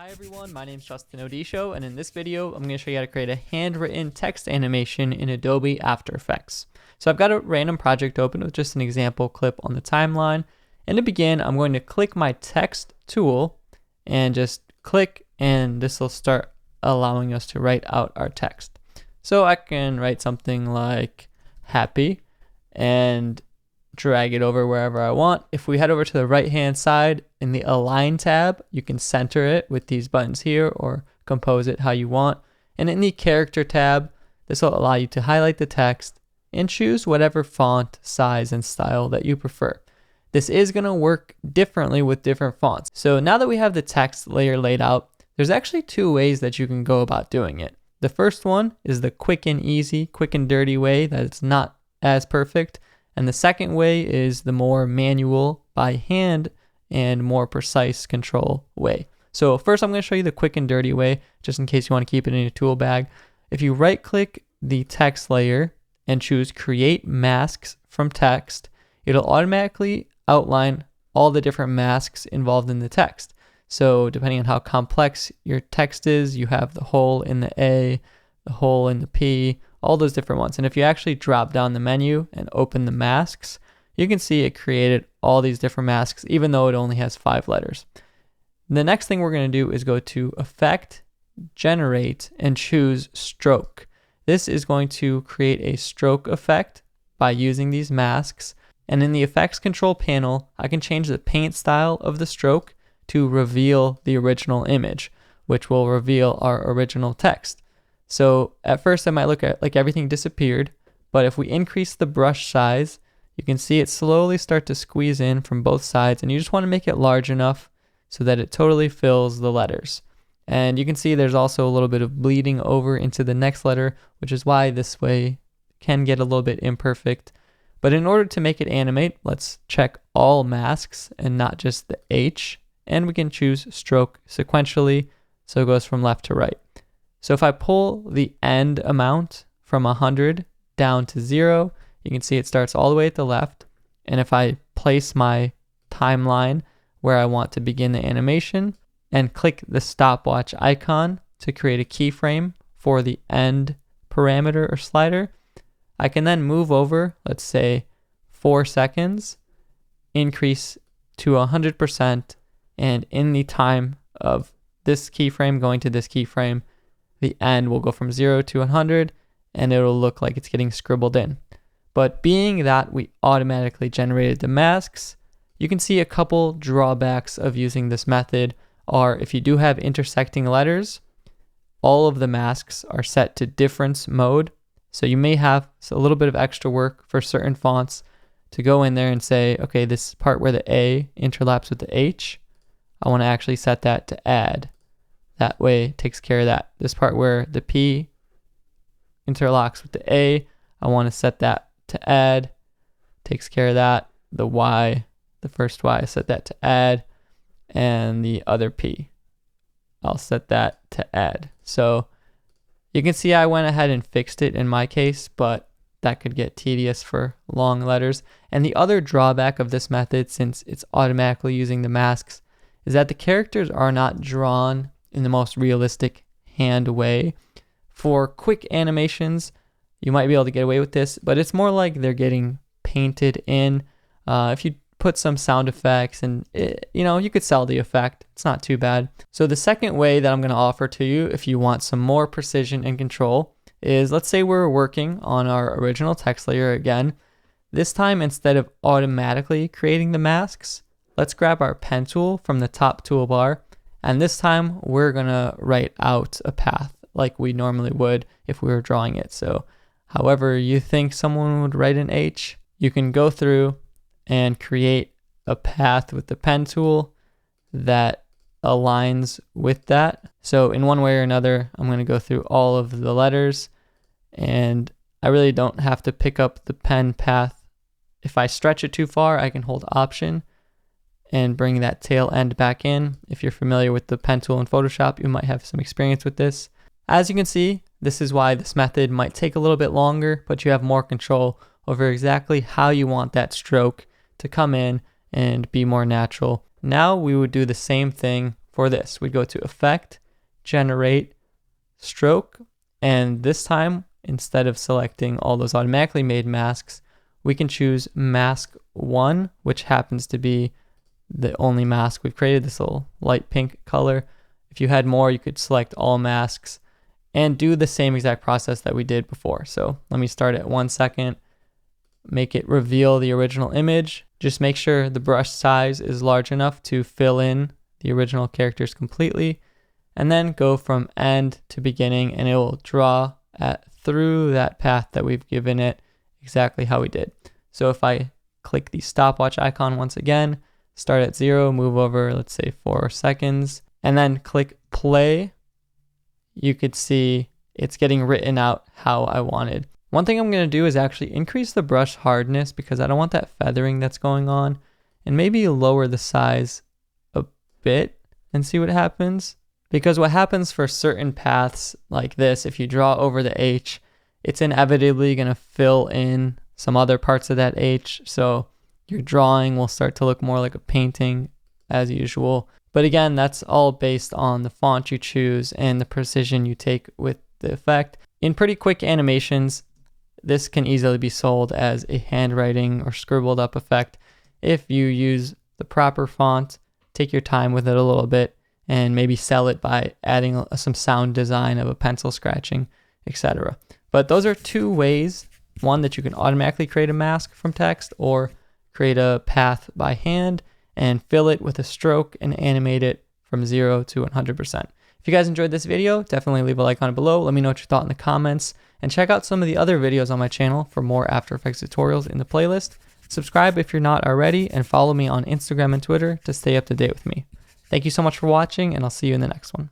Hi everyone, my name is Justin Odisho, and in this video, I'm going to show you how to create a handwritten text animation in Adobe After Effects. So I've got a random project open with just an example clip on the timeline. And to begin, I'm going to click my text tool and just click, and this will start allowing us to write out our text. So I can write something like happy and drag it over wherever I want. If we head over to the right hand side in the Align tab, you can center it with these buttons here or compose it how you want. And in the Character tab, this will allow you to highlight the text and choose whatever font, size, and style that you prefer. This is going to work differently with different fonts. So now that we have the text layer laid out, there's actually two ways that you can go about doing it. The first one is the quick and easy, quick and dirty way that it's not as perfect. And the second way is the more manual, by hand, and more precise control way. So first I'm going to show you the quick and dirty way, just in case you want to keep it in your tool bag. If you right click the text layer and choose Create Masks from Text, it'll automatically outline all the different masks involved in the text. So depending on how complex your text is, you have the hole in the A, the hole in the P, all those different ones. And if you actually drop down the menu and open the masks, you can see it created all these different masks, even though it only has 5 letters. The next thing we're going to do is go to Effect, Generate, and choose Stroke. This is going to create a stroke effect by using these masks. And in the Effects Control panel, I can change the paint style of the stroke to reveal the original image, which will reveal our original text. So at first it might look like everything disappeared, but if we increase the brush size, you can see it slowly start to squeeze in from both sides, and you just want to make it large enough so that it totally fills the letters. And you can see there's also a little bit of bleeding over into the next letter, which is why this way can get a little bit imperfect. But in order to make it animate, let's check all masks and not just the H, and we can choose stroke sequentially, so it goes from left to right. So if I pull the end amount from 100 down to 0, you can see it starts all the way at the left. And if I place my timeline where I want to begin the animation and click the stopwatch icon to create a keyframe for the end parameter or slider, I can then move over, let's say 4 seconds, increase to 100%, and in the time of this keyframe going to this keyframe, the end will go from 0 to 100, and it'll look like it's getting scribbled in. But being that we automatically generated the masks, you can see a couple drawbacks of using this method are if you do have intersecting letters, all of the masks are set to difference mode. So you may have a little bit of extra work for certain fonts to go in there and say, okay, this part where the A interlaps with the H, I want to actually set that to add. That way it takes care of that. This part where the P interlocks with the A, I want to set that to add. Takes care of that. The Y, the first Y, I set that to add. And the other P, I'll set that to add. So you can see I went ahead and fixed it in my case, but that could get tedious for long letters. And the other drawback of this method, since it's automatically using the masks, is that the characters are not drawn in the most realistic hand way. For quick animations, you might be able to get away with this, but it's more like they're getting painted in. If you put some sound effects and you could sell the effect, it's not too bad. So the second way that I'm going to offer to you if you want some more precision and control is, let's say we're working on our original text layer again. This time, instead of automatically creating the masks, let's grab our pen tool from the top toolbar. And this time we're going to write out a path like we normally would if we were drawing it. So however you think someone would write an H, you can go through and create a path with the pen tool that aligns with that. So in one way or another, I'm going to go through all of the letters, and I really don't have to pick up the pen path. If I stretch it too far, I can hold Option and bring that tail end back in. If you're familiar with the pen tool in Photoshop, you might have some experience with this. As you can see, this is why this method might take a little bit longer, but you have more control over exactly how you want that stroke to come in and be more natural. Now we would do the same thing for this. We'd go to Effect, Generate, Stroke, and this time, instead of selecting all those automatically made masks, we can choose Mask 1, which happens to be the only mask we've created, this little light pink color. If you had more, you could select all masks and do the same exact process that we did before. So let me start at 1 second, make it reveal the original image. Just make sure the brush size is large enough to fill in the original characters completely, and then go from end to beginning, and it will draw through that path that we've given it exactly how we did. So if I click the stopwatch icon once again, start at 0, move over, let's say 4 seconds, and then click play, you could see it's getting written out how I wanted. One thing I'm going to do is actually increase the brush hardness because I don't want that feathering that's going on, and maybe lower the size a bit and see what happens. Because what happens for certain paths like this, if you draw over the H, it's inevitably going to fill in some other parts of that H. So your drawing will start to look more like a painting as usual. But again, that's all based on the font you choose and the precision you take with the effect. In pretty quick animations, this can easily be sold as a handwriting or scribbled up effect if you use the proper font, take your time with it a little bit, and maybe sell it by adding some sound design of a pencil scratching, etc. But those are two ways. One, that you can automatically create a mask from text, or create a path by hand and fill it with a stroke and animate it from 0 to 100%. If you guys enjoyed this video, definitely leave a like on it below. Let me know what you thought in the comments, and check out some of the other videos on my channel for more After Effects tutorials in the playlist. Subscribe if you're not already, and follow me on Instagram and Twitter to stay up to date with me. Thank you so much for watching, and I'll see you in the next one.